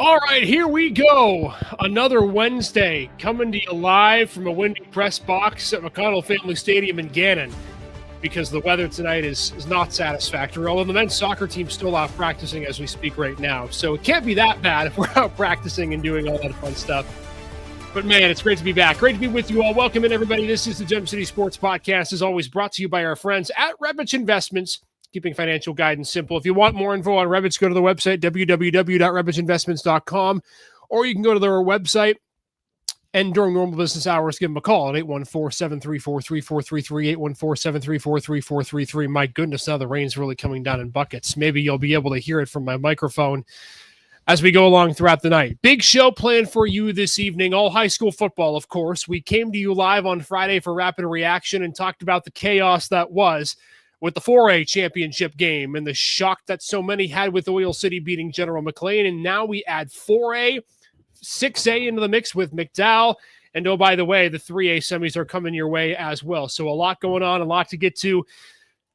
All right, here we go. Another Wednesday coming to you live from a windy press box at McConnell Family Stadium in Gannon because the weather tonight is not satisfactory, although the men's soccer team's still out practicing as we speak right now. So it can't be that bad if we're out practicing and doing all that fun stuff. But man, it's great to be back. Great to be with you all. Welcome in, everybody. This is the Gem City Sports Podcast, as always brought to you by our friends at Revich Investments, keeping financial guidance simple. If you want more info on Revich, go to the website, www.revichinvestments.com, or you can go to their website and during normal business hours, give them a call at 814-734-3433, 814-734-3433. My goodness, now the rain's really coming down in buckets. Maybe you'll be able to hear it from my microphone as we go along throughout the night. Big show planned for you this evening, all high school football, of course. We came to you live on Friday for Rapid Reaction and talked about the chaos that was with the 4A championship game and the shock that so many had with Oil City beating General McLean. And now we add 4A, 6A into the mix with McDowell. And oh, by the way, the 3A semis are coming your way as well. So a lot going on, a lot to get to.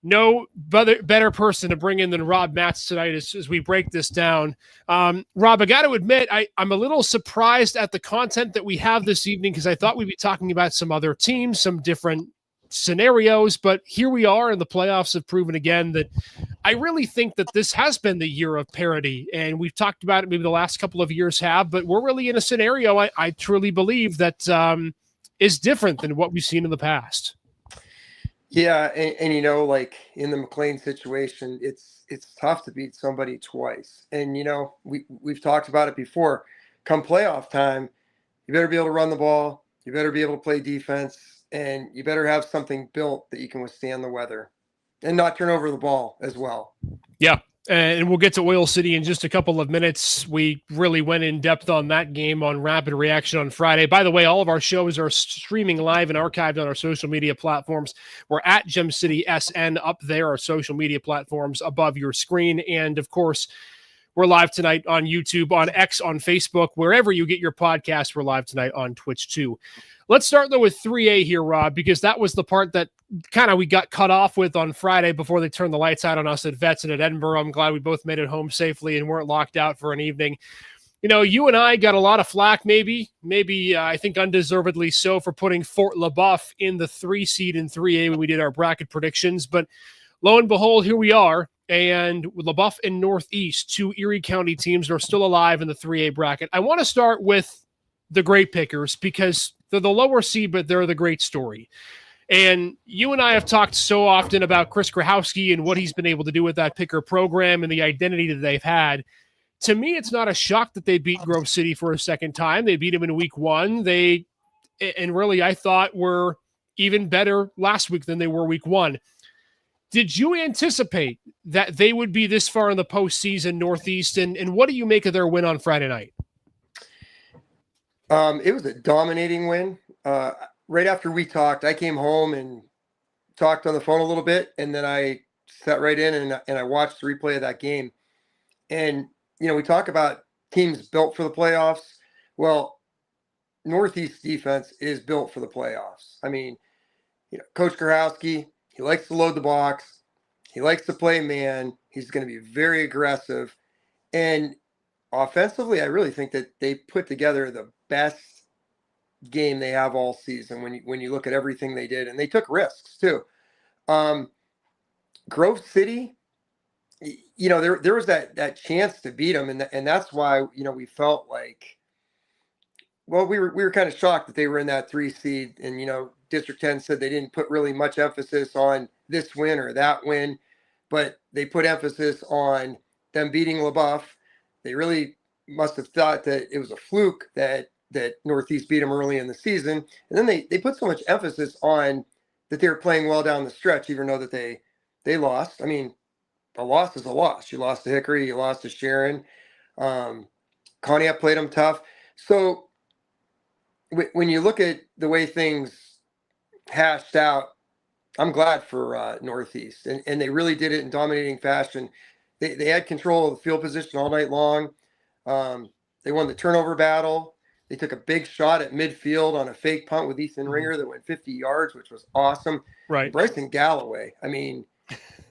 No better person to bring in than Rob Matz tonight as we break this down. Rob, I got to admit, I'm a little surprised at the content that we have this evening because I thought we'd be talking about some other teams, some different scenarios, but here we are, and the playoffs have proven again that I really think that this has been the year of parity, and we've talked about it, maybe the last couple of years have, but we're really in a scenario I truly believe that is different than what we've seen in the past. Yeah, and you know, like in the McLean situation, it's tough to beat somebody twice. And you know, we've talked about it before. Come playoff time, you better be able to run the ball, you better be able to play defense, and you better have something built that you can withstand the weather and not turn over the ball as well. Yeah. And we'll get to Oil City in just a couple of minutes. We really went in depth on that game on Rapid Reaction on Friday. By the way, all of our shows are streaming live and archived on our social media platforms. We're at Gem City SN up there, our social media platforms above your screen. And of course, we're live tonight on YouTube, on X, on Facebook, wherever you get your podcasts. We're live tonight on Twitch too. Let's start, though, with 3A here, Rob, because that was the part that kind of we got cut off with on Friday before they turned the lights out on us at Vets and at Edinburgh. I'm glad we both made it home safely and weren't locked out for an evening. You know, you and I got a lot of flack, maybe I think undeservedly so, for putting Fort LaBeouf in the 3 seed in 3A when we did our bracket predictions. But lo and behold, here we are. And LaBeouf and Northeast, 2 Erie County teams, are still alive in the 3A bracket. I want to start with the Great Pickers because they're the lower seed, but they're the great story. And you and I have talked so often about Chris Grahowski and what he's been able to do with that Picker program and the identity that they've had. To me, it's not a shock that they beat Grove City for a second time. They beat him in week 1. And really, I thought were even better last week than they were week 1. Did you anticipate that they would be this far in the postseason, Northeast? And what do you make of their win on Friday night? It was a dominating win. Right after we talked, I came home and talked on the phone a little bit, and then I sat right in and I watched the replay of that game. And, you know, we talk about teams built for the playoffs. Well, Northeast defense is built for the playoffs. I mean, you know, Coach Grahowski, he likes to load the box. He likes to play man. He's going to be very aggressive. And offensively, I really think that they put together the best game they have all season when you look at everything they did. And they took risks too. Grove City, you know, there was that chance to beat them. And that's why, you know, we felt like, well, we were kind of shocked that they were in that 3 seed. And, you know, District 10 said they didn't put really much emphasis on this win or that win, but they put emphasis on them beating LaBeouf. They really must have thought that it was a fluke that Northeast beat them early in the season. And then they put so much emphasis on that they were playing well down the stretch, even though that they lost. I mean, a loss is a loss. You lost to Hickory, you lost to Sharon. Conneaut played them tough. So when you look at the way things hashed out, I'm glad for Northeast. And they really did it in dominating fashion. They had control of the field position all night long. They won the turnover battle. They took a big shot at midfield on a fake punt with Ethan Ringer that went 50 yards, which was awesome. Right. Bryson Galloway, I mean,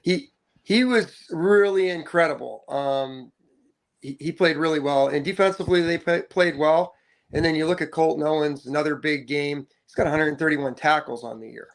he was really incredible. he played really well, and defensively they played well. And then you look at Colton Owens, another big game. He's got 131 tackles on the year.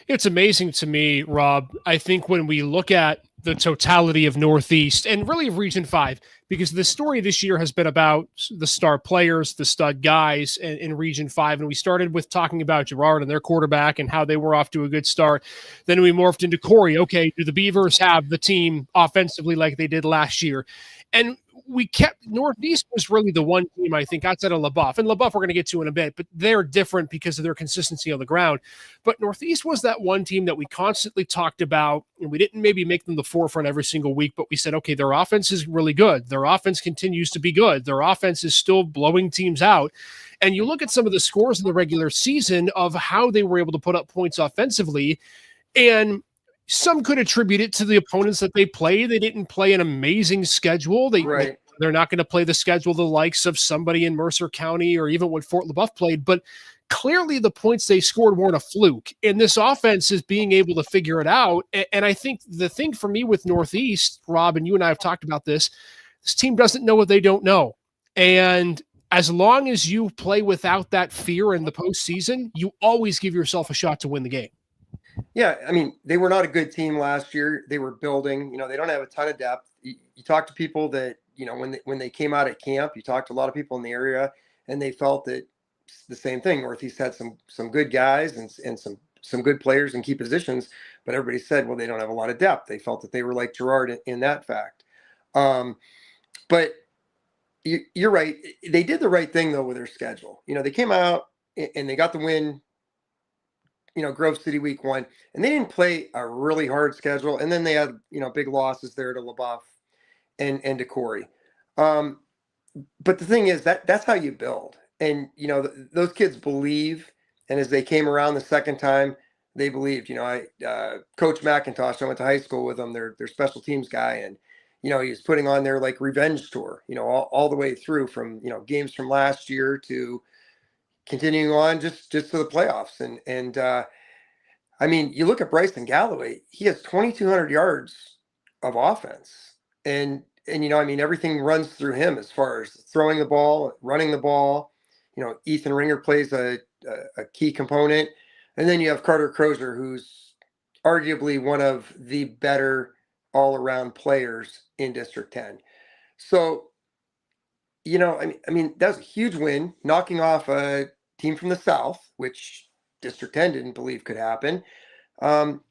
It's amazing to me, Rob. I think when we look at the totality of Northeast and really of Region 5, because the story this year has been about the star players, the stud guys in Region 5. And we started with talking about Girard and their quarterback and how they were off to a good start. Then we morphed into Corey. Okay, do the Beavers have the team offensively like they did last year? And we kept Northeast was really the one team I think outside of LaBeouf, and LaBeouf we're going to get to in a bit, but they're different because of their consistency on the ground. But Northeast was that one team that we constantly talked about, and we didn't maybe make them the forefront every single week, but we said, okay, their offense is really good. Their offense continues to be good. Their offense is still blowing teams out. And you look at some of the scores in the regular season of how they were able to put up points offensively, and some could attribute it to the opponents that they play. They didn't play an amazing schedule. They're not going to play the schedule the likes of somebody in Mercer County or even what Fort LaBeouf played, but clearly the points they scored weren't a fluke. And this offense is being able to figure it out. And I think the thing for me with Northeast, Rob, and you and I have talked about this team doesn't know what they don't know. And as long as you play without that fear in the postseason, you always give yourself a shot to win the game. Yeah, I mean, they were not a good team last year. They were building. They don't have a ton of depth. You talk to people that when they came out at camp, you talked to a lot of people in the area, and they felt that the same thing. Northeast had some good guys and some good players in key positions, but everybody said, well, they don't have a lot of depth. They felt that they were like Girard in that fact. But you're right. They did the right thing though with their schedule. They came out and they got the win. Grove City week 1, and they didn't play a really hard schedule. And then they had, big losses there to LaBeouf and to Corey. But the thing is that's how you build. And, those kids believe. And as they came around the second time, they believed. Coach McIntosh, I went to high school with them, their special teams guy. And, he was putting on their like revenge tour, all the way through from, games from last year to continuing on just to the playoffs. And I mean, you look at Bryson Galloway, he has 2,200 yards of offense. And I mean, everything runs through him as far as throwing the ball, running the ball. Ethan Ringer plays a key component. And then you have Carter Crozier, who's arguably one of the better all-around players in District 10. So, I mean, that was a huge win, knocking off a team from the South, which District 10 didn't believe could happen. And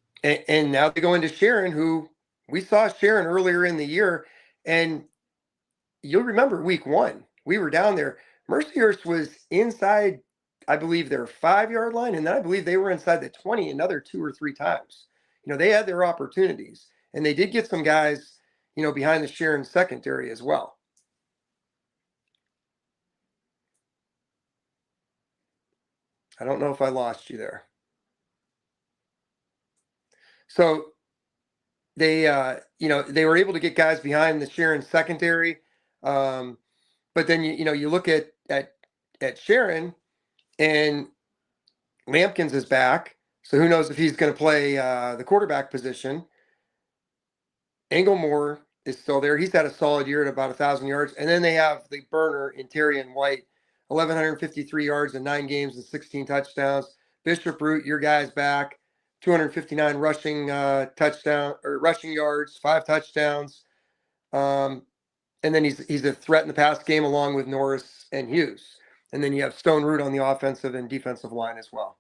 now they go into Sharon, who we saw Sharon earlier in the year. And you'll remember week 1, we were down there. Mercyhurst was inside, I believe, their 5-yard line. And then I believe they were inside the 20 another 2 or 3 times. They had their opportunities. And they did get some guys, behind the Sharon secondary as well. I don't know if I lost you there. So they, they were able to get guys behind the Sharon secondary. But then, you look at Sharon, and Lampkins is back. So who knows if he's going to play the quarterback position. Englemore is still there. He's had a solid year at about 1,000 yards. And then they have the burner in Terry and White, 1,153 yards in 9 games and 16 touchdowns. Bishop Root, your guy's back, 259 rushing rushing yards, 5 touchdowns. And then he's a threat in the pass game along with Norris and Hughes. And then you have Stone Root on the offensive and defensive line as well.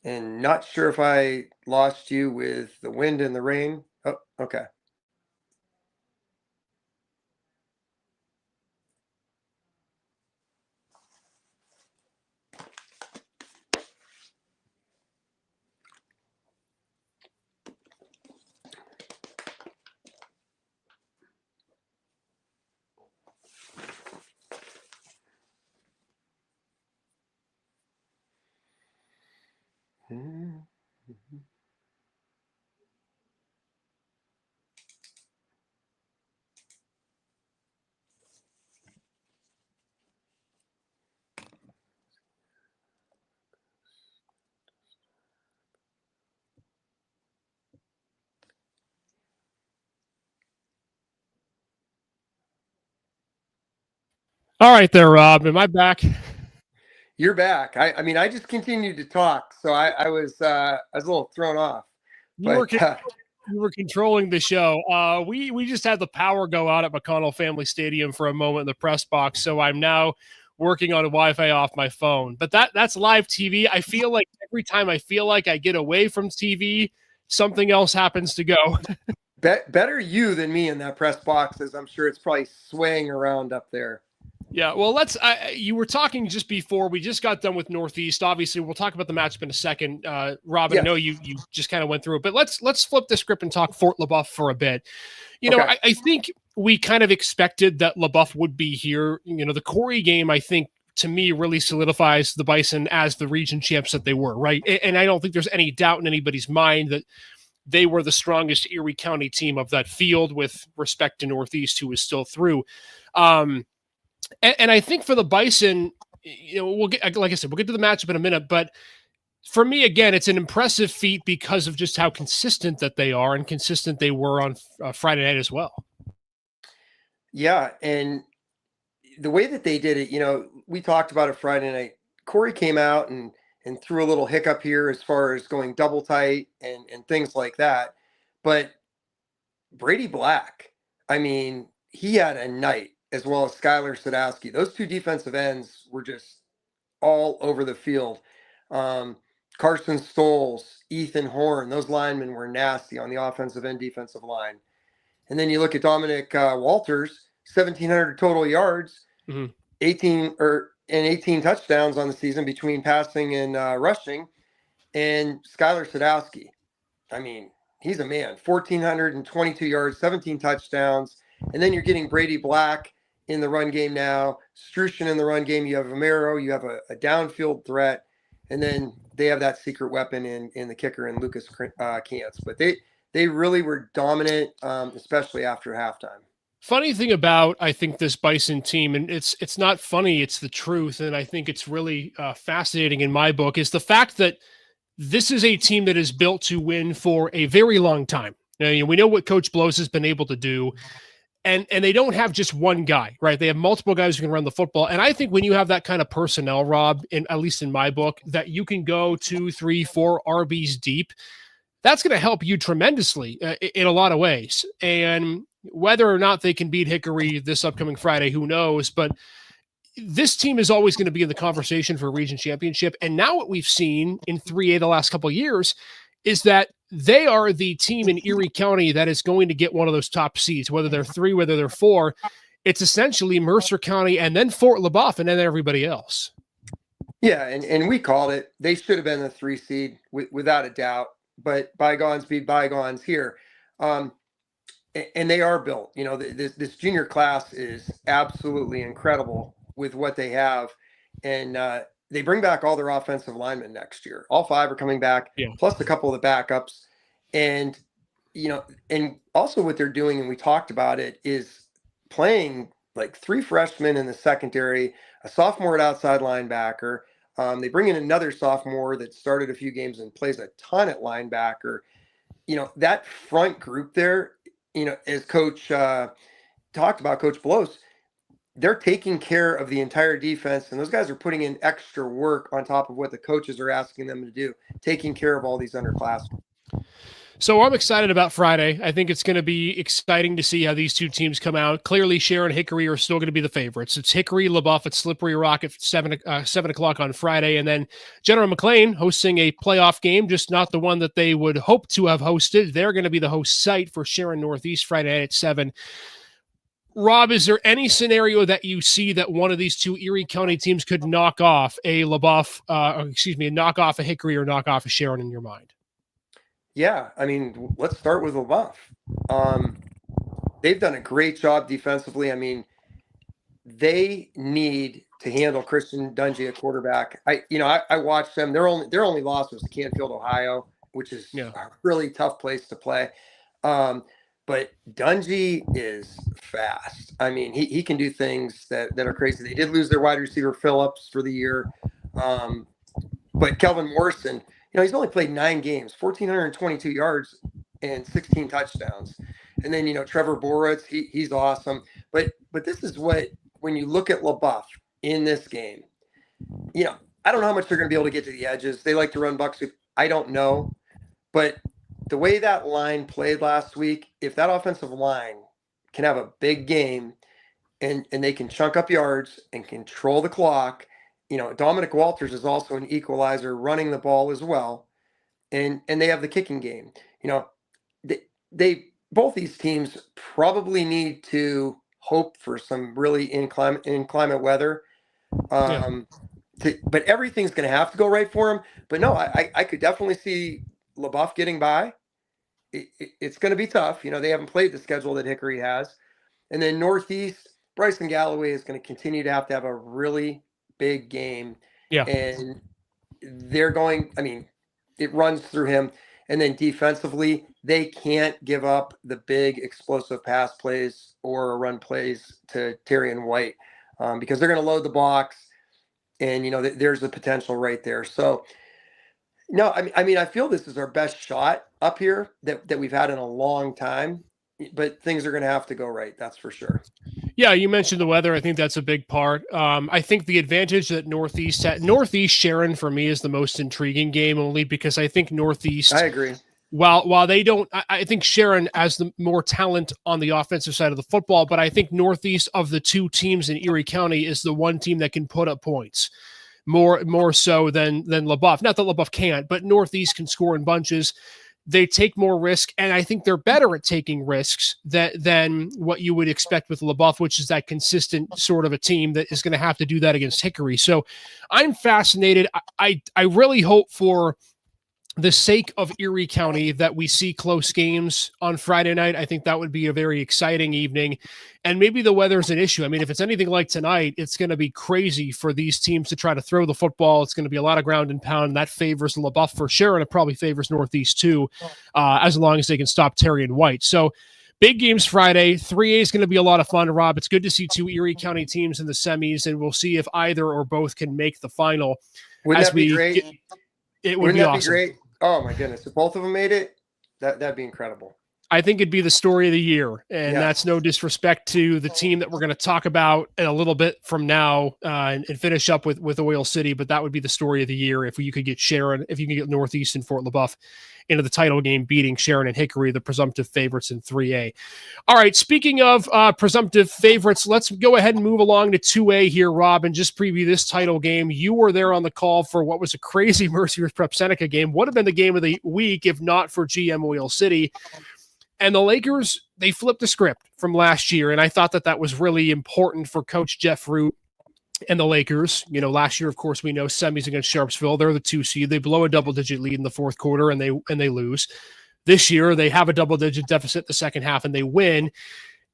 And not sure if I lost you with the wind and the rain. Oh, okay. All right there, Rob. Am I back? You're back. I mean, I just continued to talk, so I was a little thrown off. You were But con- you were controlling the show. We just had the power go out at McConnell Family Stadium for a moment in the press box, so I'm now working on Wi-Fi off my phone. But that's live TV. I feel like every time I feel like I get away from TV, something else happens to go. better you than me in that press box, as I'm sure it's probably swaying around up there. Yeah, well, you were talking just before we just got done with Northeast. Obviously, we'll talk about the matchup in a second. Robin, I Yes. know you just kind of went through it, but let's flip the script and talk Fort LaBeouf for a bit. Okay. I think we kind of expected that LaBeouf would be here. The Corey game, I think, to me, really solidifies the Bison as the region champs that they were, right? And I don't think there's any doubt in anybody's mind that they were the strongest Erie County team of that field, with respect to Northeast, who is still through. And I think for the Bison, we'll get, like I said, we'll get to the matchup in a minute, but for me, again, it's an impressive feat because of just how consistent that they are, and consistent they were on Friday night as well. Yeah, and the way that they did it, we talked about it Friday night. Corey came out and threw a little hiccup here as far as going double tight and things like that. But Brady Black, I mean, he had a night, as well as Skylar Sadowski. Those two defensive ends were just all over the field. Um, Carson Stoles, Ethan Horn, those linemen were nasty on the offensive and defensive line. And then you look at Dominic Walters, 1,700 total yards, 18 touchdowns on the season between passing and rushing. And Skylar Sadowski, I mean, he's a man. 1,422 yards, 17 touchdowns. And then you're getting Brady Black in the run game now, Strushin in the run game. You have Amaro, you have a downfield threat, and then they have that secret weapon in the kicker and Lucas Cantz. But they really were dominant, especially after halftime. Funny thing about, I think, this Bison team, and it's not funny, it's the truth, and I think it's really fascinating in my book, is the fact that this is a team that is built to win for a very long time. Now, we know what Coach Blows has been able to do, and they don't have just one guy, right? They have multiple guys who can run the football. And I think when you have that kind of personnel, Rob, at least in my book, that you can go 2, 3, 4 RBs deep, that's going to help you tremendously in a lot of ways. And whether or not they can beat Hickory this upcoming Friday, who knows? But this team is always going to be in the conversation for a region championship. And now what we've seen in 3A the last couple of years is that they are the team in Erie County that is going to get one of those top seeds, whether they're 3, whether they're 4. It's essentially Mercer County and then Fort LaBeouf and then everybody else. Yeah, and we called it. They should have been the 3 seed without a doubt. But bygones be bygones here. And they are built. This junior class is absolutely incredible with what they have. And they bring back all their offensive linemen next year. All 5 are coming back, plus a couple of the backups. And, and also what they're doing, and we talked about it, is playing like 3 freshmen in the secondary, a sophomore at outside linebacker. They bring in another sophomore that started a few games and plays a ton at linebacker. That front group there, as Coach talked about, Coach Blows, they're taking care of the entire defense, and those guys are putting in extra work on top of what the coaches are asking them to do, taking care of all these underclassmen. So I'm excited about Friday. I think it's going to be exciting to see how these two teams come out. Clearly, Sharon Hickory are still going to be the favorites. It's Hickory, LaBeouf at Slippery Rock at 7 o'clock on Friday. And then General McLean hosting a playoff game, just not the one that they would hope to have hosted. They're going to be the host site for Sharon Northeast Friday night at 7. Rob, is there any scenario that you see that one of these two Erie County teams could knock off a LaBeouf, knock off a Hickory or knock off a Sharon in your mind? Yeah, I mean, let's start with LaBeouf. They've done a great job defensively. I mean, they need to handle Christian Dungy at quarterback. I watched them. Their only loss was to Canfield, Ohio, which is a really tough place to play. But Dungy is fast. I mean, he can do things that are crazy. They did lose their wide receiver Phillips for the year, but Kelvin Morrison, he's only played 9 games, 1,422 yards and 16 touchdowns. And then, Trevor Boritz, he's awesome. But this is what when you look at LaBeouf in this game, I don't know how much they're going to be able to get to the edges. They like to run buck sweep. I don't know. But the way that line played last week, if that offensive line can have a big game and they can chunk up yards and control the clock, Dominic Walters is also an equalizer running the ball as well. And they have the kicking game. They both these teams probably need to hope for some really inclement weather. But everything's going to have to go right for him. But no, I could definitely see LaBeouf getting by. It's going to be tough. They haven't played the schedule that Hickory has. And then Northeast, Bryson Galloway is going to continue to have a really big game. Yeah. And it runs through him. And then defensively, they can't give up the big explosive pass plays or run plays to Terry and White because they're going to load the box. And, there's the potential right there. So, no, I feel this is our best shot up here that we've had in a long time. But things are going to have to go right. That's for sure. Yeah, you mentioned the weather. I think that's a big part. I think the advantage that Northeast Sharon for me is the most intriguing game, only because I think Northeast. I agree. While they don't, I think Sharon has the more talent on the offensive side of the football, but I think Northeast of the two teams in Erie County is the one team that can put up points more so than LaBeouf. Not that LaBeouf can't, but Northeast can score in bunches. They take more risk, and I think they're better at taking risks than what you would expect with LaBeouf, which is that consistent sort of a team that is going to have to do that against Hickory. So I'm fascinated. I really hope for the sake of Erie County that we see close games on Friday night. I think that would be a very exciting evening. And maybe the weather's an issue. I mean, if it's anything like tonight, it's going to be crazy for these teams to try to throw the football. It's going to be a lot of ground and pound. That favors LaBeouf for sure, and it probably favors Northeast too, as long as they can stop Terry and White. So big games Friday. 3A is going to be a lot of fun, Rob. It's good to see two Erie County teams in the semis, and we'll see if either or both can make the final. Wouldn't that be great? It would be awesome. Great? Oh my goodness. If both of them made it, that'd be incredible. I think it'd be the story of the year, and that's no disrespect to the team that we're going to talk about in a little bit from now and finish up with Oil City, but that would be the story of the year if you could get Sharon, if you can get Northeast and Fort LaBeouf into the title game, beating Sharon and Hickory, the presumptive favorites in 3A. All right, speaking of presumptive favorites, let's go ahead and move along to 2A here, Rob, and just preview this title game. You were there on the call for what was a crazy Mercyhurst Prep Seneca game. Would have been the game of the week if not for GM Oil City. And the Lakers, they flipped the script from last year, and I thought that was really important for Coach Jeff Root and the Lakers. Last year, of course, we know semis against Sharpsville. They're the 2 seed. They blow a double-digit lead in the fourth quarter, and they lose. This year, they have a double-digit deficit the second half, and they win.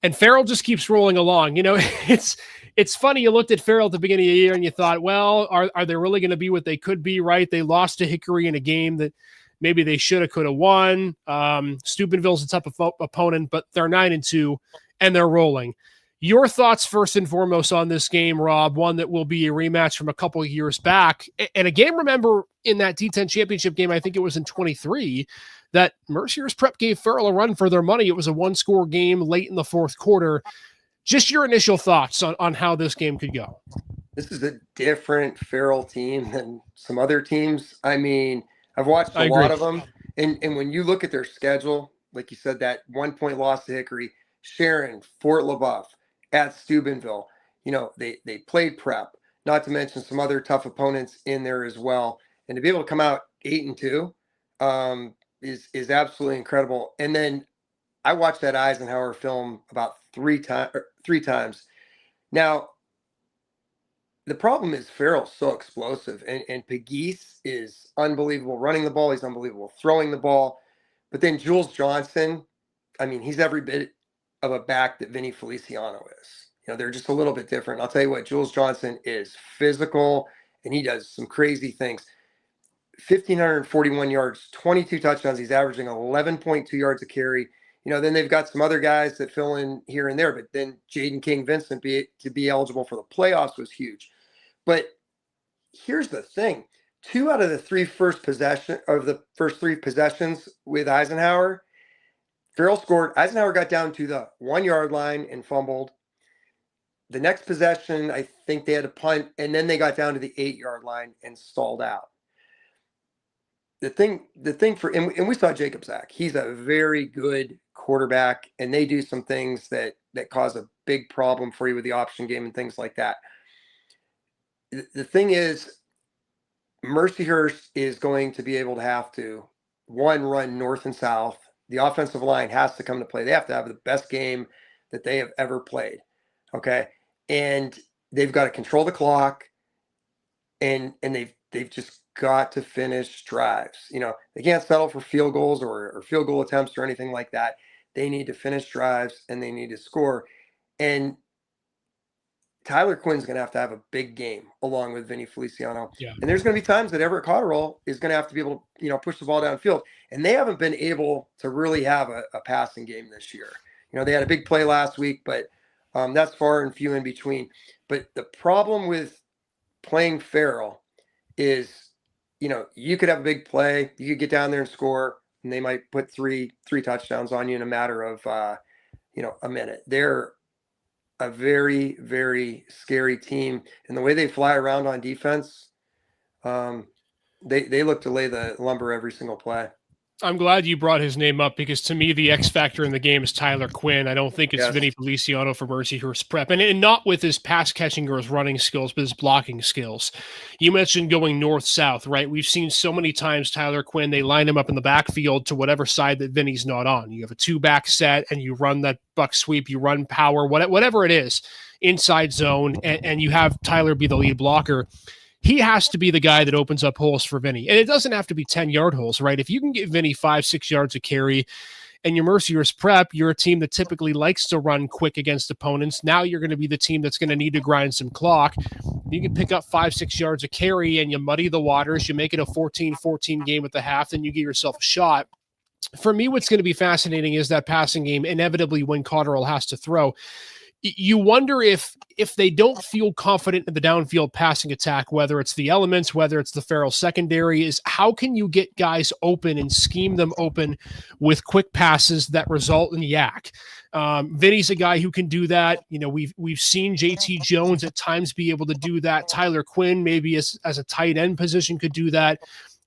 And Farrell just keeps rolling along. It's funny. You looked at Farrell at the beginning of the year, and you thought, well, are they really going to be what they could be, right? They lost to Hickory in a game that maybe they should have, could have won. Steubenville's a tough opponent, but they're 9-2 and they're rolling. Your thoughts first and foremost on this game, Rob, one that will be a rematch from a couple of years back. And a game, remember, in that D10 championship game, I think it was in 23, that Mercyhurst Prep gave Farrell a run for their money. It was a one-score game late in the fourth quarter. Just your initial thoughts on how this game could go. This is a different Farrell team than some other teams. I mean, I've watched a lot of them, and when you look at their schedule, like you said, that 1-point loss to Hickory, Sharon, Fort LaBeouf, at Steubenville, they played prep, not to mention some other tough opponents in there as well. And to be able to come out 8-2 is absolutely incredible. And then I watched that Eisenhower film about three times. Now, the problem is Farrell's so explosive, and Pegues is unbelievable running the ball. He's unbelievable throwing the ball. But then Jules Johnson, he's every bit of a back that Vinny Feliciano is. They're just a little bit different. I'll tell you what, Jules Johnson is physical, and he does some crazy things. 1,541 yards, 22 touchdowns. He's averaging 11.2 yards a carry. Then they've got some other guys that fill in here and there. But then Jaden King Vincent to be eligible for the playoffs was huge. But here's the thing. 2 out of the first three possessions with Eisenhower, Farrell scored. Eisenhower got down to the 1-yard line and fumbled. the next possession, I think they had a punt, and then they got down to the 8-yard line and stalled out. The thing for, and we saw Jacob Zach. He's a very good quarterback, and they do some things that cause a big problem for you with the option game and things like that. The thing is, Mercyhurst is going to be able to have to, one, run north and south. The offensive line has to come to play. They have to have the best game that they have ever played. Okay. And they've got to control the clock, and they've just got to finish drives. They can't settle for field goals or field goal attempts or anything like that. They need to finish drives, and they need to score. And Tyler Quinn's going to have a big game along with Vinny Feliciano. Yeah. And there's going to be times that Everett Cotterill is going to have to be able to, push the ball downfield. And they haven't been able to really have a passing game this year. They had a big play last week, but that's far and few in between. But the problem with playing Farrell is, you could have a big play, you could get down there and score, and they might put three touchdowns on you in a matter of, a minute. They're a very, very scary team. And the way they fly around on defense, they look to lay the lumber every single play. I'm glad you brought his name up, because to me, the X factor in the game is Tyler Quinn. I don't think it's Vinny Feliciano for Mercyhurst Prep, and not with his pass catching or his running skills, but his blocking skills. You mentioned going north-south, right? We've seen so many times Tyler Quinn, they line him up in the backfield to whatever side that Vinny's not on. You have a 2-back set, and you run that buck sweep, you run power, whatever it is, inside zone, and you have Tyler be the lead blocker. He has to be the guy that opens up holes for Vinny. And it doesn't have to be 10-yard holes, right? If you can get Vinny 5-6 yards of carry, and your Mercyhurst Prep, you're a team that typically likes to run quick against opponents. Now you're going to be the team that's going to need to grind some clock. You can pick up 5-6 yards of carry, and you muddy the waters. You make it a 14-14 game at the half, then you give yourself a shot. For me, what's going to be fascinating is that passing game, inevitably when Cotterill has to throw. You wonder if they don't feel confident in the downfield passing attack, whether it's the elements, whether it's the Farrell secondary, is how can you get guys open and scheme them open with quick passes that result in yak? Vinny's a guy who can do that. We've seen JT Jones at times be able to do that. Tyler Quinn, maybe as a tight end position, could do that.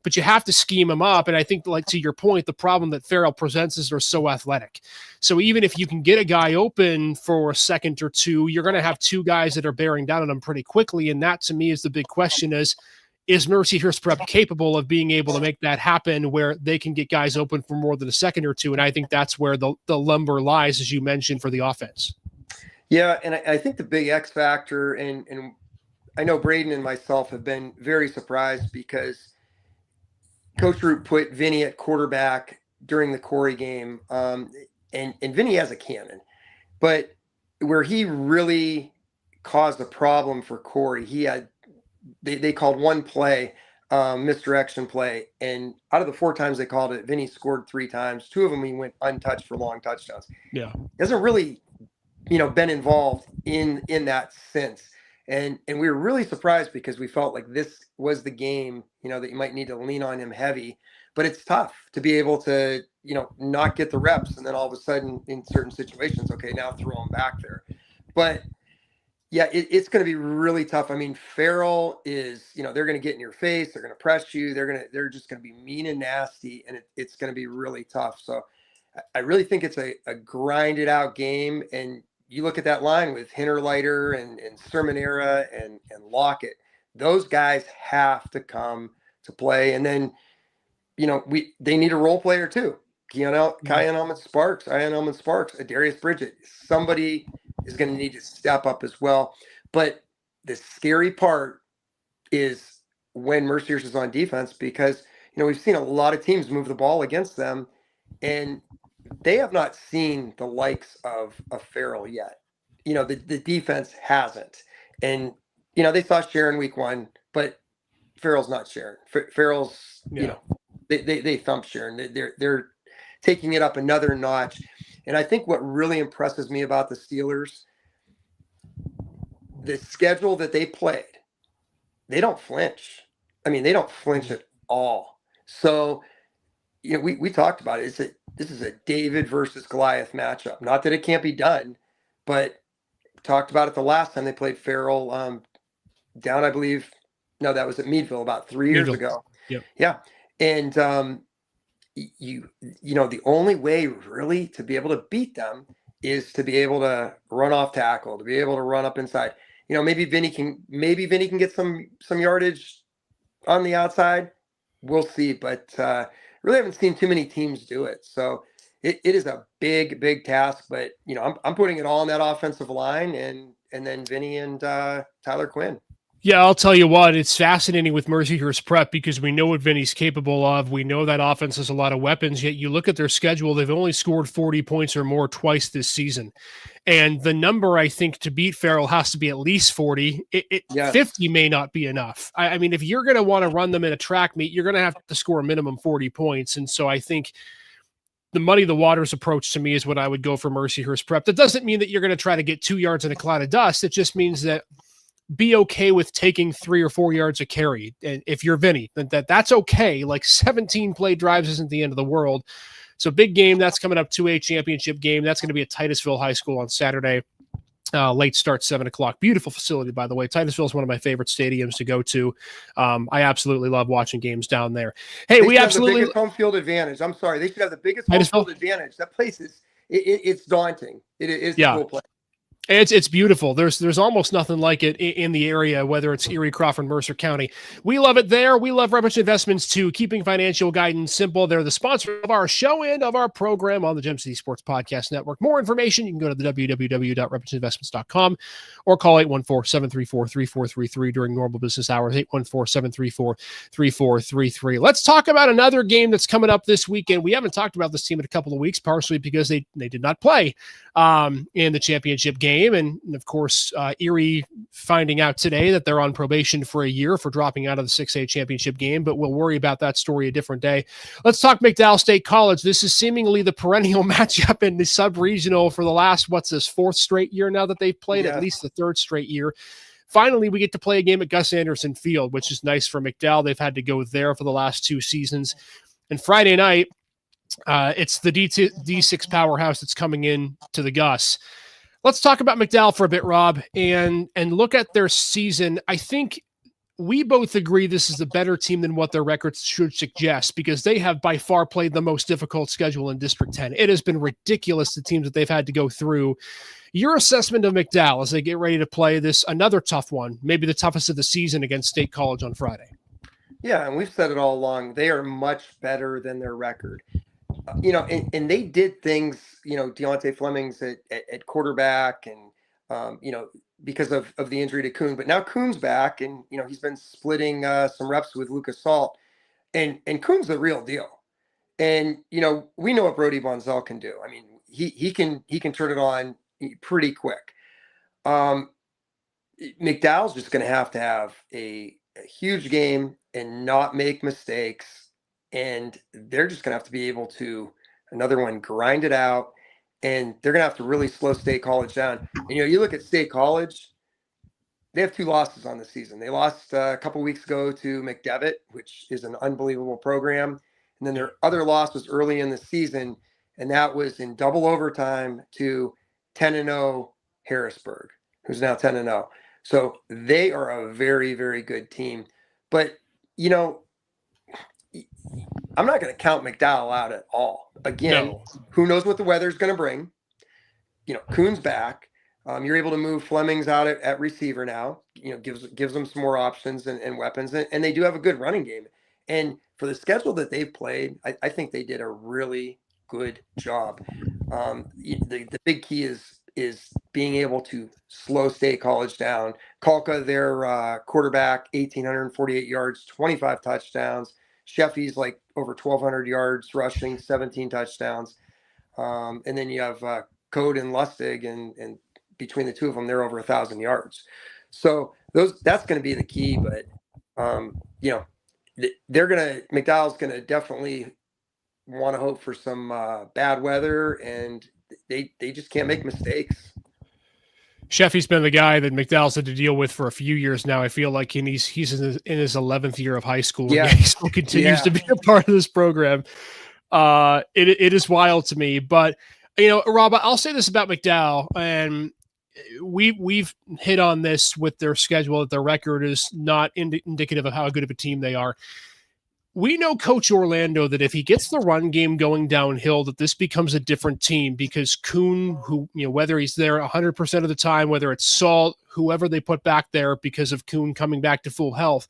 But you have to scheme them up. And I think, like, to your point, the problem that Farrell presents is they're so athletic. So even if you can get a guy open for a second or two, you're going to have two guys that are bearing down on him pretty quickly. And that, to me, is the big question is Mercyhurst Prep capable of being able to make that happen where they can get guys open for more than a second or two? And I think that's where the lumber lies, as you mentioned, for the offense. Yeah, and I think the big X factor, and I know Braden and myself have been very surprised because Coach Root put Vinny at quarterback during the Corey game, and Vinny has a cannon. But where he really caused a problem for Corey, they called one play, misdirection play, and out of the 4 times they called it, Vinny scored 3 times. 2 of them he went untouched for long touchdowns. Yeah, hasn't really, been involved in that sense. And we were really surprised because we felt like this was the game, that you might need to lean on him heavy. But it's tough to be able to, not get the reps, and then all of a sudden in certain situations, okay, now throw him back there. But yeah, it's going to be really tough. I mean, Farrell is, they're going to get in your face, they're going to press you, they're just going to be mean and nasty, and it's going to be really tough. So I really think it's a grinded out game. And you look at that line with Hinterleiter and Sermonera and Lockett, those guys have to come to play. And then, they need a role player too. Ian Elman Sparks, Darius Bridget. Somebody is going to need to step up as well. But the scary part is when Mercyhurst is on defense, because, we've seen a lot of teams move the ball against them, and they have not seen the likes of Farrell yet. The defense hasn't. And, they saw Sharon week 1, but Farrell's not Sharon. Farrell's, they thumped Sharon. They're taking it up another notch. And I think what really impresses me about the Steelers, the schedule that they played, they don't flinch. I mean, they don't flinch at all. So, we talked about it. This is a David versus Goliath matchup. Not that it can't be done, but talked about it the last time they played Farrell down, I believe. No, that was at Meadville about 3 years ago. Yep. Yeah. And the only way really to be able to beat them is to be able to run off tackle, to be able to run up inside. Maybe Vinny can get some yardage on the outside. We'll see, but really haven't seen too many teams do it. So it is a big task, but I'm putting it all on that offensive line and then Vinny and Tyler Quinn. Yeah, I'll tell you what, it's fascinating with Mercyhurst Prep because we know what Vinny's capable of. We know that offense has a lot of weapons, yet you look at their schedule, they've only scored 40 points or more twice this season. And the number, I think, to beat Farrell has to be at least 40. Yes. 50 may not be enough. I mean, if you're going to want to run them in a track meet, you're going to have to score a minimum 40 points. And so I think the muddy the waters approach to me is what I would go for Mercyhurst Prep. That doesn't mean that you're going to try to get 2 yards in a cloud of dust. It just means that be okay with taking 3 or 4 yards a carry. And if you're Vinny, that's okay. Like 17 play drives isn't the end of the world. So big game that's coming up, 2A championship game. That's going to be at Titusville High School on Saturday. Late start, 7:00. Beautiful facility, by the way. Titusville is one of my favorite stadiums to go to. I absolutely love watching games down there. Hey, we absolutely have the biggest home field advantage. I'm sorry, they should have the biggest home field advantage. That place is it's daunting. It is a cool place. It's beautiful. There's almost nothing like it in the area, whether it's Erie, Crawford, Mercer County. We love it there. We love Reputation Investments too, keeping financial guidance simple. They're the sponsor of our show and of our program on the Gem City Sports Podcast Network. More information, you can go to the www.reputationinvestments.com or call 814-734-3433 during normal business hours, 814-734-3433. Let's talk about another game that's coming up this weekend. We haven't talked about this team in a couple of weeks, partially because they did not play in the championship game. And of course, Erie finding out today that they're on probation for a year for dropping out of the 6A championship game, but we'll worry about that story a different day. Let's talk McDowell State College. This is seemingly the perennial matchup in the sub-regional for the last, fourth straight year now that they've played, at least the third straight year. Finally, we get to play a game at Gus Anderson Field, which is nice for McDowell. They've had to go there for the last 2 seasons. And Friday night, it's the D6 powerhouse that's coming in to the Gus. Let's talk about McDowell for a bit, Rob, and look at their season. I think we both agree this is a better team than what their records should suggest because they have by far played the most difficult schedule in District 10. It has been ridiculous, the teams that they've had to go through. Your assessment of McDowell as they get ready to play this, another tough one, maybe the toughest of the season against State College on Friday. Yeah, and we've said it all along. They are much better than their record. And they did things, Deontay Fleming's at quarterback and, because of the injury to Kuhn. But now Kuhn's back and, he's been splitting some reps with Lucas Salt. And Kuhn's the real deal. And, we know what Brody Bonzell can do. I mean, he can turn it on pretty quick. McDowell's just going to have a huge game and not make mistakes. And they're just going to have to be able to, another one, grind it out. And they're going to have to really slow State College down. And, you look at State College, they have 2 losses on the season. They lost a couple weeks ago to McDevitt, which is an unbelievable program. And then their other loss was early in the season, and that was in double overtime to 10-0 Harrisburg, who's now 10-0. So they are a very, very good team. But, I'm not going to count McDowell out at all. Again, Who knows what the weather is going to bring? Kuhn's back. You're able to move Fleming's out at receiver now. Gives them some more options and weapons. And they do have a good running game. And for the schedule that they've played, I think they did a really good job. The big key is being able to slow State College down. Kalka, their quarterback, 1,848 yards, 25 touchdowns. Sheffy's like over 1,200 yards rushing, 17 touchdowns. And then you have Code and Lustig, and between the two of them, they're over 1,000 yards. So that's going to be the key. But, McDowell's going to definitely want to hope for some bad weather, and they just can't make mistakes. Sheffy's been the guy that McDowell's had to deal with for a few years now. I feel like he's in his 11th year of high school. Yeah. He still continues to be a part of this program. It is wild to me. But, Rob, I'll say this about McDowell, and we've hit on this with their schedule, that their record is not indicative of how good of a team they are. We know Coach Orlando that if he gets the run game going downhill, that this becomes a different team, because Kuhn, who, whether he's there 100% of the time, whether it's Salt, whoever they put back there because of Kuhn coming back to full health,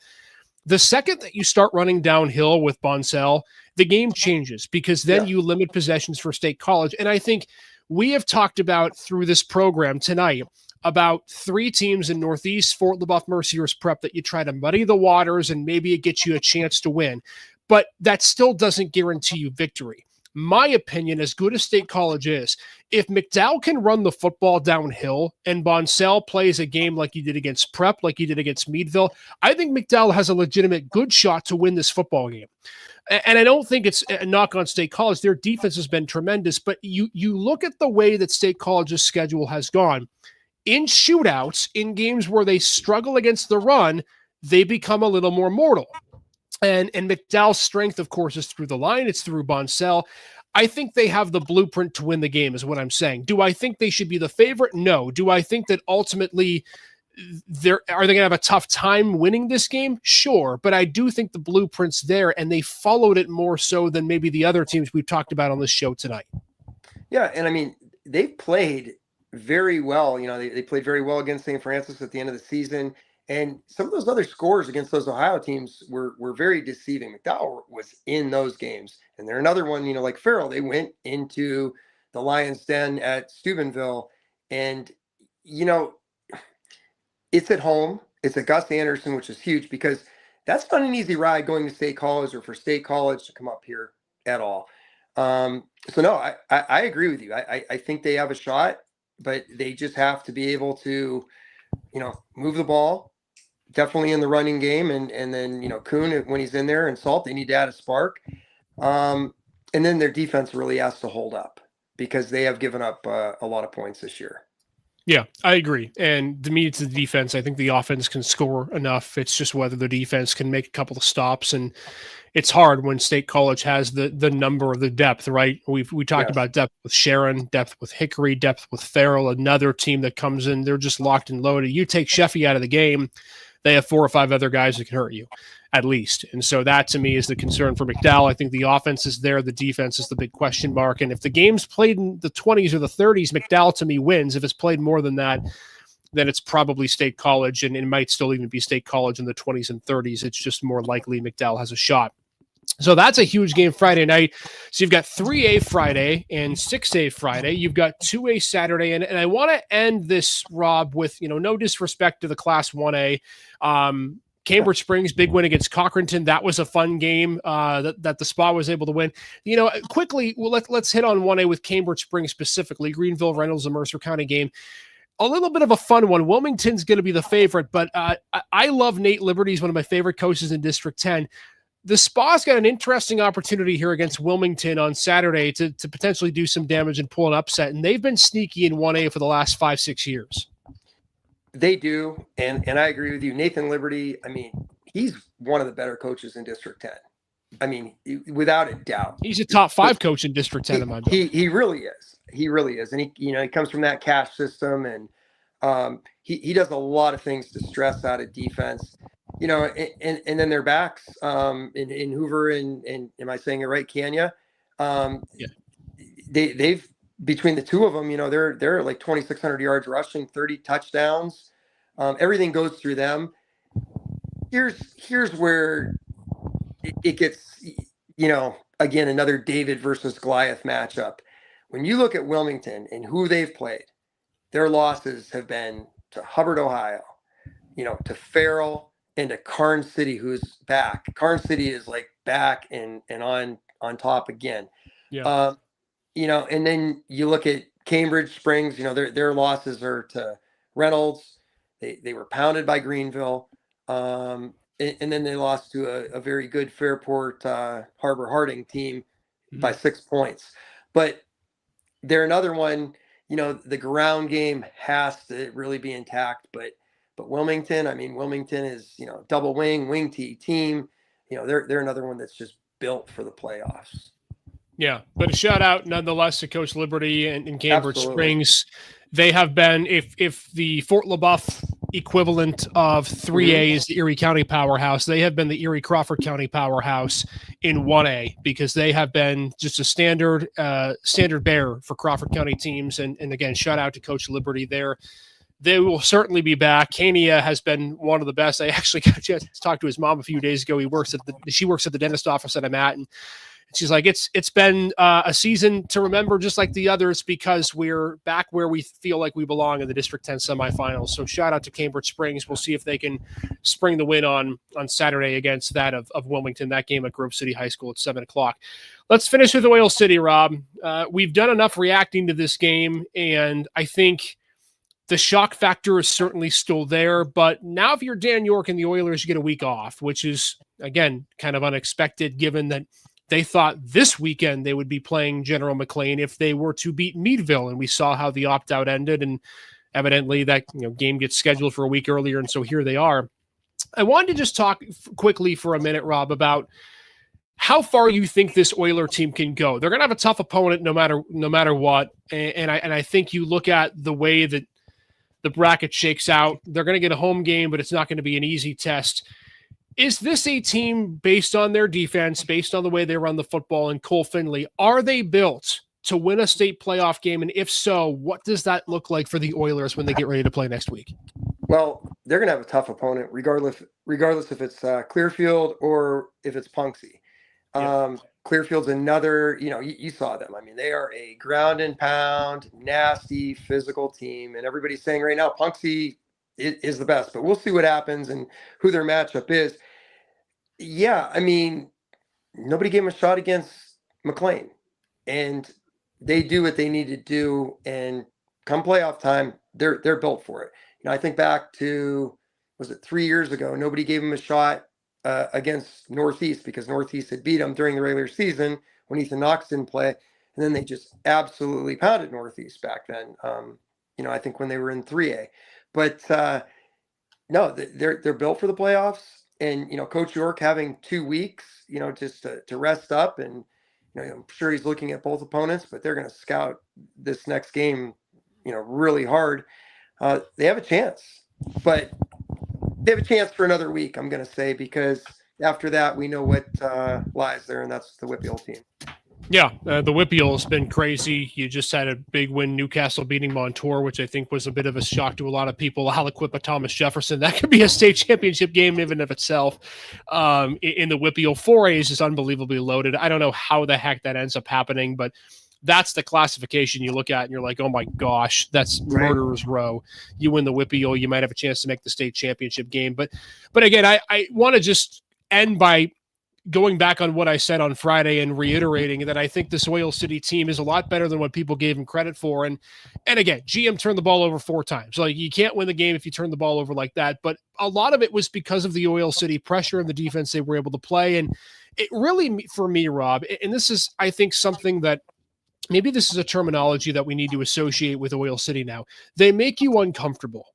the second that you start running downhill with Boncel, the game changes, because then you limit possessions for State College. And I think we have talked about through this program tonight about 3 teams in Northeast, Fort LaBeouf, Mercyhurst Prep, that you try to muddy the waters and maybe it gets you a chance to win. But that still doesn't guarantee you victory. My opinion, as good as State College is, if McDowell can run the football downhill and Boncel plays a game like he did against Prep, like he did against Meadville, I think McDowell has a legitimate good shot to win this football game. And I don't think it's a knock on State College. Their defense has been tremendous, but you look at the way that State College's schedule has gone. In shootouts, in games where they struggle against the run, they become a little more mortal. And McDowell's strength, of course, is through the line. It's through Boncel. I think they have the blueprint to win the game, is what I'm saying. Do I think they should be the favorite? No. Do I think that ultimately are they going to have a tough time winning this game? Sure. But I do think the blueprint's there, and they followed it more so than maybe the other teams we've talked about on this show tonight. Yeah, and I mean, they played very well. They played very well against St. Francis at the end of the season. And some of those other scores against those Ohio teams were very deceiving. McDowell was in those games. And they're another one, like Farrell, they went into the Lions' Den at Steubenville. And, it's at home. It's at Gus Anderson, which is huge, because that's not an easy ride going to State College or for State College to come up here at all. So, no, I agree with you. I think they have a shot, but they just have to be able to, move the ball. Definitely in the running game, and then Kuhn, when he's in there, and Salt, they need to add a spark, and then their defense really has to hold up, because they have given up a lot of points this year. Yeah, I agree. And to me, it's the defense. I think the offense can score enough. It's just whether the defense can make a couple of stops, and it's hard when State College has the number of the depth, right? We talked about depth with Sharon, depth with Hickory, depth with Farrell, another team that comes in, they're just locked and loaded. You take Sheffy out of the game, they have 4 or 5 other guys that can hurt you, at least. And so that, to me, is the concern for McDowell. I think the offense is there. The defense is the big question mark. And if the game's played in the 20s or the 30s, McDowell, to me, wins. If it's played more than that, then it's probably State College, and it might still even be State College in the 20s and 30s. It's just more likely McDowell has a shot. So that's a huge game Friday night. So you've got 3A Friday and 6A Friday. You've got 2A Saturday. And I want to end this, Rob, with, no disrespect to the Class 1A. Cambridge Springs, big win against Cochranton. That was a fun game that the Spa was able to win. Quickly, let's hit on 1A with Cambridge Springs specifically. Greenville, Reynolds, and Mercer County game. A little bit of a fun one. Wilmington's going to be the favorite, but I love Nate Liberty. He's one of my favorite coaches in District 10. The Spa's got an interesting opportunity here against Wilmington on Saturday to potentially do some damage and pull an upset. And they've been sneaky in 1A for the last 5-6 years. They do. And I agree with you. Nathan Liberty, he's one of the better coaches in District 10. Without a doubt. He's a top 5 coach in District 10 in my book. He really is. He really is. And he comes from that cash system, and he does a lot of things to stress out a defense. And then their backs in Hoover and am I saying it right, Kenya? Yeah. They've between the two of them, they're like 2,600 yards rushing, 30 touchdowns. Everything goes through them. Here's where it gets, again, another David versus Goliath matchup. When you look at Wilmington and who they've played, their losses have been to Hubbard, Ohio, to Farrell, and to Karn City, who's back. Karn City is like back and on top again. Yeah. And then you look at Cambridge Springs, their losses are to Reynolds. They were pounded by Greenville. And then they lost to a very good Fairport Harbor Harding team by 6 points. But they're another one, the ground game has to really be intact, but Wilmington, Wilmington is, double wing T team. They're another one that's just built for the playoffs. Yeah, but a shout out nonetheless to Coach Liberty and Cambridge Absolutely. Springs. They have been, if the Fort LaBeouf equivalent of 3A is the Erie County powerhouse, they have been the Erie Crawford County powerhouse in 1A, because they have been just a standard bearer for Crawford County teams. And again, shout out to Coach Liberty there. They will certainly be back. Kania has been one of the best. I actually got a chance to talk to his mom a few days ago. She works at the dentist office that I'm at, and she's like, it's been a season to remember, just like the others, because we're back where we feel like we belong in the District 10 semifinals. So shout out to Cambridge Springs. We'll see if they can spring the win on Saturday against that of Wilmington. That game at Grove City High School at 7:00. Let's finish with Oil City, Rob. We've done enough reacting to this game, and I think the shock factor is certainly still there. But now if you're Dan York and the Oilers, you get a week off, which is, again, kind of unexpected, given that they thought this weekend they would be playing General McLean if they were to beat Meadville, and we saw how the opt-out ended, and evidently that game gets scheduled for a week earlier, and so here they are. I wanted to just talk quickly for a minute, Rob, about how far you think this Oiler team can go. They're going to have a tough opponent no matter what, and I think you look at the way that the bracket shakes out. They're going to get a home game, but it's not going to be an easy test. Is this a team, based on their defense, based on the way they run the football, and Cole Finley, are they built to win a state playoff game? And if so, what does that look like for the Oilers when they get ready to play next week? Well, they're going to have a tough opponent, regardless if it's Clearfield or if it's Punxsy. Yeah. Clearfield's another, you saw them. I mean, they are a ground and pound, nasty, physical team. And everybody's saying right now, Punxsy is the best, but we'll see what happens and who their matchup is. Yeah, I mean, nobody gave them a shot against McLean, and they do what they need to do. And come playoff time, they're built for it. I think back to, was it 3 years ago? Nobody gave them a shot against Northeast, because Northeast had beat them during the regular season when Ethan Knox didn't play, and then they just absolutely pounded Northeast back then. I think when they were in 3A, but no, they're built for the playoffs. And Coach York having 2 weeks, just to rest up, and I'm sure he's looking at both opponents, but they're going to scout this next game, really hard. They have a chance, but they have a chance for another week, I'm going to say, because after that, we know what lies there, and that's the Whippeal team. Yeah, the Whippeal's been crazy. You just had a big win, Newcastle beating Montour, which I think was a bit of a shock to a lot of people. Aliquippa, Thomas Jefferson, that could be a state championship game even of itself. In the Whippeal, 4A is just unbelievably loaded. I don't know how the heck that ends up happening, but that's the classification you look at and you're like, oh my gosh, that's murderer's row. You win the Whippeal, you might have a chance to make the state championship game. But again, I want to just end by going back on what I said on Friday and reiterating that I think this Oil City team is a lot better than what people gave him credit for. And again, GM turned the ball over 4 times. Like, you can't win the game if you turn the ball over like that. But a lot of it was because of the Oil City pressure and the defense they were able to play. And it really, for me, Rob, and this is, I think, something that maybe this is a terminology that we need to associate with Oil City now. They make you uncomfortable.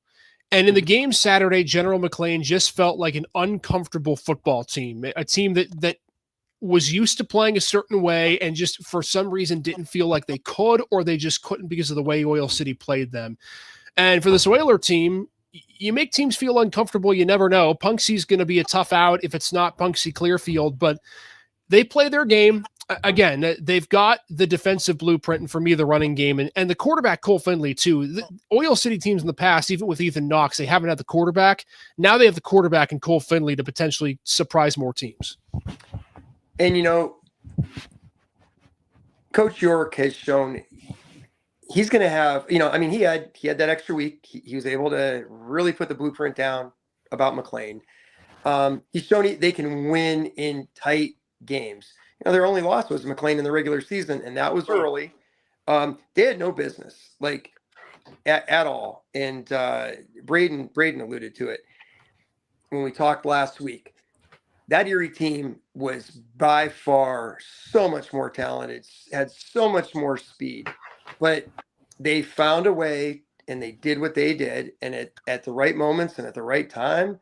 And in the game Saturday, General McLean just felt like an uncomfortable football team, a team that was used to playing a certain way and just for some reason didn't feel like they could, or they just couldn't because of the way Oil City played them. And for this Oiler team, you make teams feel uncomfortable. You never know. Punxsy's going to be a tough out if it's not Punxsy Clearfield, but they play their game. Again, they've got the defensive blueprint, and for me, the running game, and the quarterback, Cole Finley, too. The Oil City teams in the past, even with Ethan Knox, they haven't had the quarterback. Now they have the quarterback and Cole Finley to potentially surprise more teams. And, Coach York has shown he's going to have, he had that extra week. He was able to really put the blueprint down about McLean. He's shown they can win in tight games. Their only loss was McLean in the regular season, and that was early. They had no business, like at all. And Braden alluded to it when we talked last week. That Erie team was by far so much more talented, had so much more speed, but they found a way and they did what they did. And at the right moments and at the right time,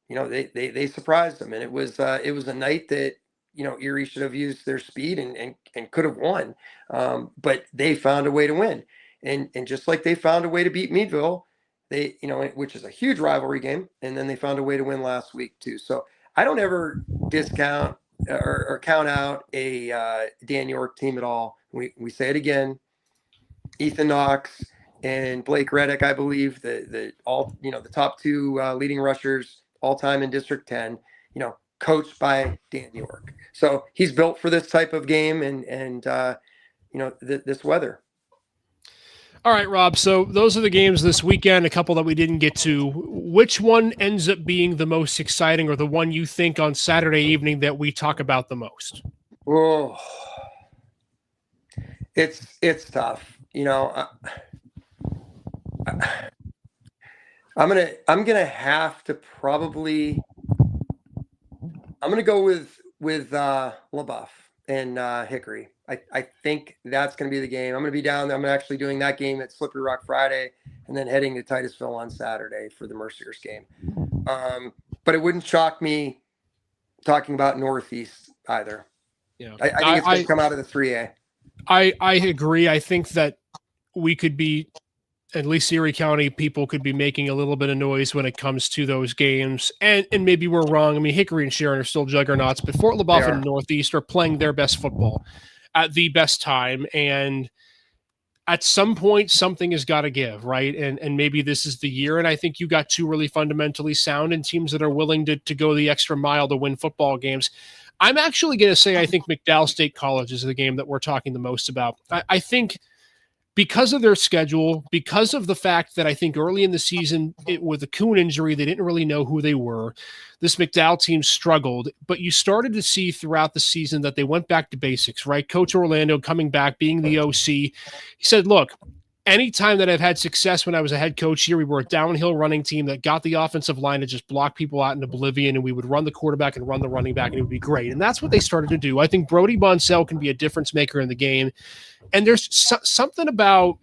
they surprised them. And it was a night that Erie should have used their speed and could have won. But they found a way to win. And just like they found a way to beat Meadville, which is a huge rivalry game. And then they found a way to win last week too. So I don't ever discount or count out a Dan York team at all. We say it again. Ethan Knox and Blake Reddick, I believe, the top two leading rushers all time in District 10, coached by Dan York. So he's built for this type of game and this weather. All right, Rob. So those are the games this weekend, a couple that we didn't get to. Which one ends up being the most exciting, or the one you think on Saturday evening that we talk about the most? Oh, it's tough. I'm gonna have to probably. I'm gonna go with LaBeouf and Hickory. I think that's going to be the game. I'm going to be down there. I'm actually doing that game at Slippery Rock Friday and then heading to Titusville on Saturday for the Merciers game. But it wouldn't shock me talking about Northeast either. Yeah, I think it's going to come out of the 3A. I agree. I think that we could be, at least Erie County people could be making a little bit of noise when it comes to those games. And maybe we're wrong. I mean, Hickory and Sharon are still juggernauts, but Fort LaBeouf and Northeast are playing their best football at the best time. And at some point, something has got to give, right? And maybe this is the year. And I think you got two really fundamentally sound and teams that are willing to go the extra mile to win football games. I'm actually going to say I think McDowell State College is the game that we're talking the most about. I think because of their schedule, because of the fact that I think early in the season, with the Kuhn injury, they didn't really know who they were. This McDowell team struggled, but you started to see throughout the season that they went back to basics, right? Coach Orlando coming back, being the OC. He said, look, anytime that I've had success when I was a head coach here, we were a downhill running team that got the offensive line to just block people out in oblivion, and we would run the quarterback and run the running back, and it would be great. And that's what they started to do. I think Brody Bonsell can be a difference maker in the game. And there's something about,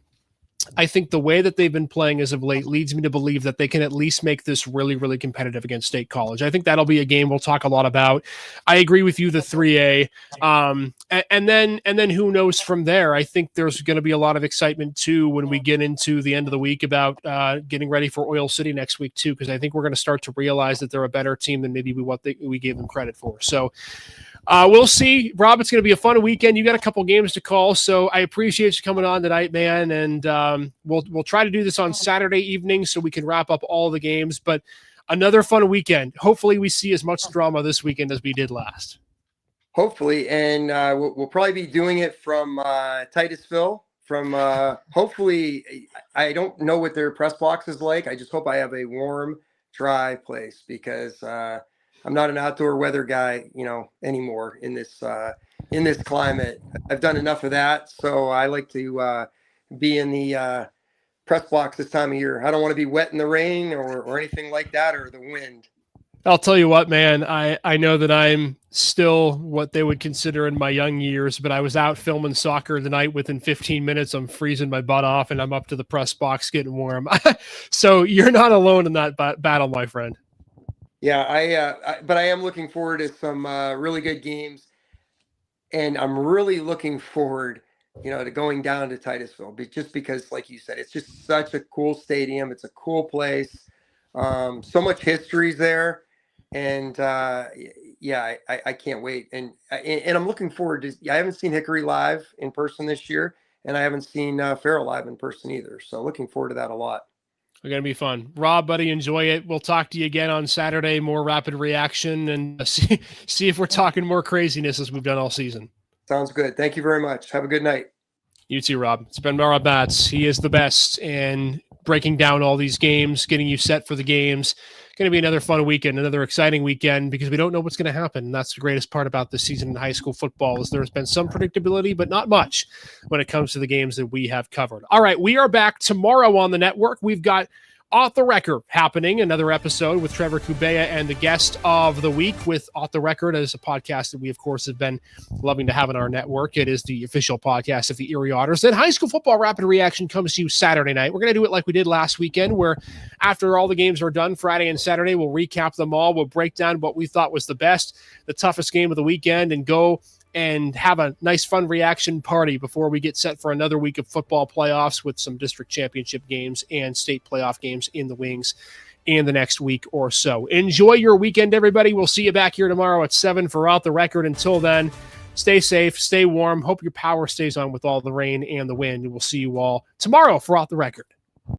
I think, the way that they've been playing as of late leads me to believe that they can at least make this really, really competitive against State College. I think that'll be a game we'll talk a lot about. I agree with you, the 3A. And then who knows from there? I think there's going to be a lot of excitement too when we get into the end of the week about getting ready for Oil City next week too, because I think we're going to start to realize that they're a better team than maybe we gave them credit for. So we'll see. Rob, it's going to be a fun weekend. You got a couple games to call, so I appreciate you coming on tonight, man. And we'll try to do this on Saturday evening so we can wrap up all the games. But another fun weekend. Hopefully we see as much drama this weekend as we did last. Hopefully, and we'll probably be doing it from Titusville. From hopefully, I don't know what their press box is like. I just hope I have a warm, dry place because I'm not an outdoor weather guy, anymore in this climate. I've done enough of that, so I like to be in the press box this time of year. I don't want to be wet in the rain or anything like that, or the wind. I'll tell you what, man, I know that I'm still what they would consider in my young years, but I was out filming soccer tonight. Within 15 minutes, I'm freezing my butt off and I'm up to the press box getting warm. So you're not alone in that battle, my friend. Yeah, but I am looking forward to some really good games, and I'm really looking forward, to going down to Titusville, just because, like you said, it's just such a cool stadium. It's a cool place. So much history's there, and I can't wait. And I'm looking forward to. I haven't seen Hickory live in person this year, and I haven't seen Farrell live in person either. So looking forward to that a lot. It's going to be fun. Rob, buddy, enjoy it. We'll talk to you again on Saturday, more rapid reaction, and see if we're talking more craziness as we've done all season. Sounds good. Thank you very much. Have a good night. You too, Rob. It's been Rob Batts. He is the best in breaking down all these games, getting you set for the games. Going to be another fun weekend, another exciting weekend, because we don't know what's going to happen. And that's the greatest part about this season in high school football is there's been some predictability, but not much when it comes to the games that we have covered. All right, we are back tomorrow on the network. We've got Off the Record happening, another episode with Trevor Kubea and the guest of the week with Off the Record, as a podcast that we, of course, have been loving to have on our network. It is the official podcast of the Erie Otters. Then high school football rapid reaction comes to you Saturday night. We're going to do it like we did last weekend, where after all the games are done, Friday and Saturday, we'll recap them all. We'll break down what we thought was the best, the toughest game of the weekend, and go and have a nice, fun reaction party before we get set for another week of football playoffs with some district championship games and state playoff games in the wings in the next week or so. Enjoy your weekend, everybody. We'll see you back here tomorrow at 7 for Off the Record. Until then, stay safe, stay warm. Hope your power stays on with all the rain and the wind. And we'll see you all tomorrow for Off the Record.